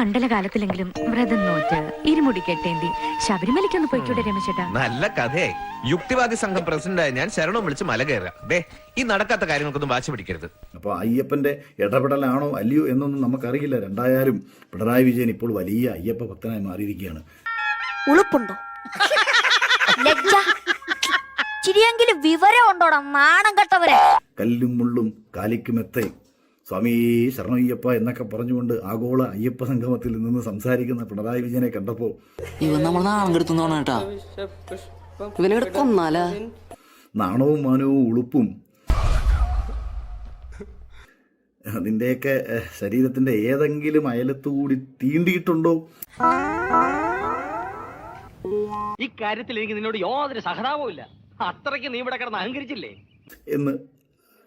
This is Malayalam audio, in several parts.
മണ്ഡലകാലത്തിലെങ്കിലും വ്രതം നോറ്റ് ഇരുമുടി കെട്ടേന്തി ശബരിമലയ്ക്കൊന്ന് പോയിക്കൂടെ രമേശേട്ടാ? നല്ല കഥയായി. യുക്തിവാദി സംഘം പ്രസിഡന്റായ ഞാൻ ശരണം വിളിച്ച് മല കയറുക. ദേ, ഈ നടക്കാത്ത കാര്യങ്ങൾക്കൊന്നും വാശി പിടിക്കരുത്. അപ്പോൾ അയ്യപ്പന്റെ ഇടപെടലാണോ അല്ലയോ എന്നൊന്നും നമുക്കറിയില്ല. രണ്ടായാലും പിണറായി വിജയൻ ഇപ്പോൾ വലിയ അയ്യപ്പ ഭക്തനായി മാറിയിരിക്കുകയാണ്. ഉളുപ്പുണ്ടോ? ലജ്ജ ചിരിയെങ്കിലും വിവരം ഉണ്ടോടാ നാണം കെട്ടവരെ. കല്ലും മുള്ളും കാലിക്കുമെത്തേ സ്വാമി ശരണയ്യപ്പ എന്നൊക്കെ പറഞ്ഞുകൊണ്ട് ആഗോള അയ്യപ്പ സംഗമത്തിൽ നിന്ന് സംസാരിക്കുന്ന പിണറായി വിജയനെ കണ്ടപ്പോ ഇവൻ നമ്മൾ നാണം കെടുത്തുന്നോണേട്ടാ. ഇവനെ കൊന്നാലാ? നാണവും മാനവും ഉളുപ്പും അതിൻ്റെയൊക്കെ ശരീരത്തിന്റെ ഏതെങ്കിലും അയലത്തുകൂടി തീണ്ടിയിട്ടുണ്ടോ? ഇക്കാര്യത്തിൽ എനിക്ക് നിന്നോട് യാതൊരു സഹതാപവും ഇല്ല. അത്രയ്ക്ക് നീ ഇവിടെ കിടന്ന് അഹങ്കരിച്ചില്ലേ എന്ന്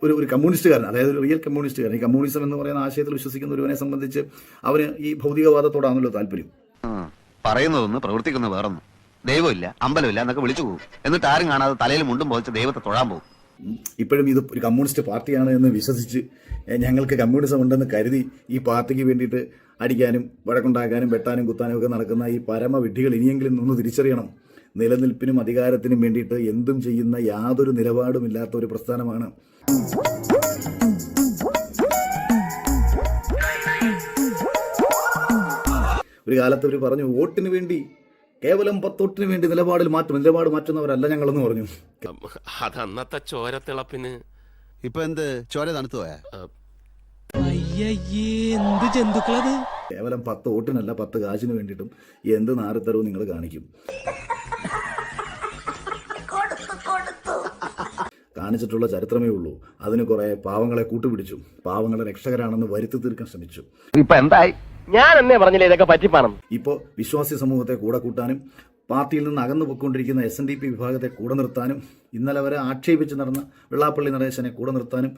ഒരു കമ്മ്യൂണിസ്റ്റുകാരൻ, അതായത് ഒരു റിയൽ കമ്മ്യൂണിസ്റ്റുകാരൻ, ഈ കമ്മ്യൂണിസം എന്ന് പറയുന്ന ആശയത്തിൽ വിശ്വസിക്കുന്ന ഒരുവനെ സംബന്ധിച്ച് അവന് ഈ ഭൗതികവാദത്തോടാണല്ലോ താല്പര്യം. പറയുന്നതൊന്ന് പ്രവർത്തിക്കുന്ന വേറൊന്നും. ദൈവമില്ല, അമ്പലമില്ല എന്നൊക്കെ വിളിച്ചു പോകും. എന്നിട്ട് ആരും കാണാതെ തലയിൽ മുണ്ടും പോയിച്ച് ദൈവത്തെ തൊഴാൻ പോകും. ഇപ്പോഴും ഇത് ഒരു കമ്മ്യൂണിസ്റ്റ് പാർട്ടിയാണ് എന്ന് വിശ്വസിച്ച് ഞങ്ങൾക്ക് കമ്മ്യൂണിസം ഉണ്ടെന്ന് കരുതി ഈ പാർട്ടിക്ക് വേണ്ടിയിട്ട് അടിക്കാനും വഴക്കുണ്ടാക്കാനും വെട്ടാനും കുത്താനും ഒക്കെ നടക്കുന്ന ഈ പരമവിഡ്ഢികൾ ഇനിയെങ്കിലും ഒന്ന് തിരിച്ചറിയണം. നിലനിൽപ്പിനും അധികാരത്തിനും വേണ്ടിയിട്ട് എന്തും ചെയ്യുന്ന യാതൊരു നിലപാടുമില്ലാത്ത ഒരു പ്രസ്ഥാനമാണ്. ഒരു കാലത്ത് അവർ പറഞ്ഞു, വോട്ടിന് വേണ്ടി, കേവലം 10 വോട്ടിന് വേണ്ടി നിലപാട് മാറ്റുന്നവരല്ല ഞങ്ങളെന്ന് പറഞ്ഞു. അത് അന്നത്തെ ചോരത്തിളപ്പിന്. ഇപ്പൊ എന്ത് ചോര തണുത്തു പോയാ? എന്ത് ജന്തുക്കളത്? കേവലം 10 വോട്ടിനല്ല, 10 കാശിന് വേണ്ടിയിട്ടും എന്ത് നാരത്തരവും നിങ്ങൾ കാണിക്കും. കാണിച്ചിട്ടുള്ള ചരിത്രമേ ഉള്ളൂ. അതിന് കുറെ പാവങ്ങളെ കൂട്ടുപിടിച്ചു, പാവങ്ങളെ രക്ഷകരാണെന്ന് വരുത്തി തീർക്കാൻ ശ്രമിച്ചു. ഇപ്പൊ എന്തായി? ഞാൻ എന്നേ പറഞ്ഞില്ലേ ഇതൊക്കെ പറ്റിപ്പാണം. ഇപ്പോൾ വിശ്വാസി സമൂഹത്തെ കൂടെ കൂട്ടാനും പാർട്ടിയിൽ നിന്ന് അകന്നു പൊയ്ക്കൊണ്ടിരിക്കുന്ന SNDP വിഭാഗത്തെ കൂടെ നിർത്താനും ഇന്നലെ വരെ ആക്ഷേപിച്ച് നടന്ന വെള്ളാപ്പള്ളി നടേശനെ കൂടെ നിർത്താനും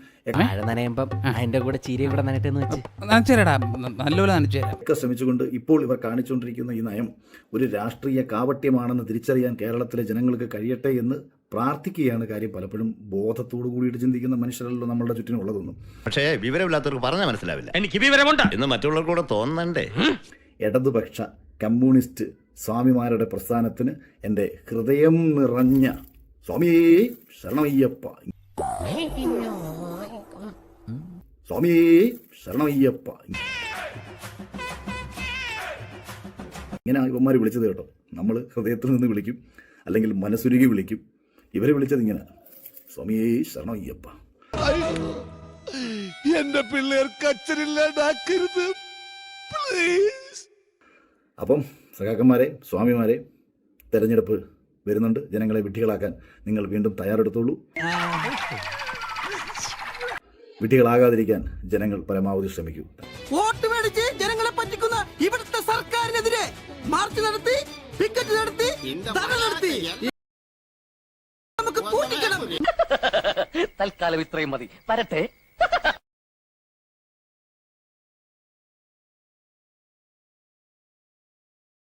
ഒക്കെ ശ്രമിച്ചുകൊണ്ട് ഇപ്പോൾ ഇവർ കാണിച്ചുകൊണ്ടിരിക്കുന്ന ഈ നയം ഒരു രാഷ്ട്രീയ കാപട്യമാണെന്ന് തിരിച്ചറിയാൻ കേരളത്തിലെ ജനങ്ങൾക്ക് കഴിയട്ടെ എന്ന് പ്രാർത്ഥിക്കുകയാണ്. കാര്യം പലപ്പോഴും ബോധത്തോടു കൂടിയിട്ട് ചിന്തിക്കുന്ന മനുഷ്യരല്ലോ നമ്മളുടെ ചുറ്റിനുള്ളതൊന്നും. പക്ഷേ വിവരമില്ലാത്തവർക്ക് പറഞ്ഞാൽ മനസ്സിലാവില്ല. എനിക്ക് വിവരമുണ്ട് എന്ന് മറ്റുള്ളവർക്ക് കൂടെ തോന്നണ്ടേ? ഇടതുപക്ഷ കമ്മ്യൂണിസ്റ്റ് സ്വാമിമാരുടെ പ്രസ്ഥാനത്തിന് എൻ്റെ ഹൃദയം നിറഞ്ഞ സ്വാമിയേ ശരണയ്യപ്പ, സ്വാമിയേ ശരണയ്യപ്പ. ഇങ്ങനെ ഇവന്മാർ വിളിച്ചത് കേട്ടോ. നമ്മൾ ഹൃദയത്തിൽ നിന്ന് വിളിക്കും, അല്ലെങ്കിൽ മനസ്സുരുകി വിളിക്കും. ഇവരെ വിളിച്ചത് ഇങ്ങനെ, സ്വാമിയേ ശരണയ്യപ്പ. എന്റെ പിള്ളേർക്ക് അച്ഛനില്ലാണ്ടാക്കരുത്. അപ്പം സഖാക്കന്മാരെ, സ്വാമിമാരെ, തെരഞ്ഞെടുപ്പ് വരുന്നുണ്ട്. ജനങ്ങളെ വിഡ്ഢികളാക്കാൻ നിങ്ങൾ വീണ്ടും തയ്യാറെടുത്തോളൂ. വിഡ്ഢികളാകാതിരിക്കാൻ ജനങ്ങൾ പരമാവധി ശ്രമിക്കൂ. വോട്ട് മേടിച്ച് ജനങ്ങളെ പറ്റിക്കുന്ന ഇവിടുത്തെ സർക്കാരിനെതിരെ മാർച്ച് നടത്തി, പിക്കറ്റ് നടത്തി, നടത്തി നമുക്ക് പൂട്ടിക്കണം. തൽക്കാലം ഇത്രയും മതി. വരട്ടെ.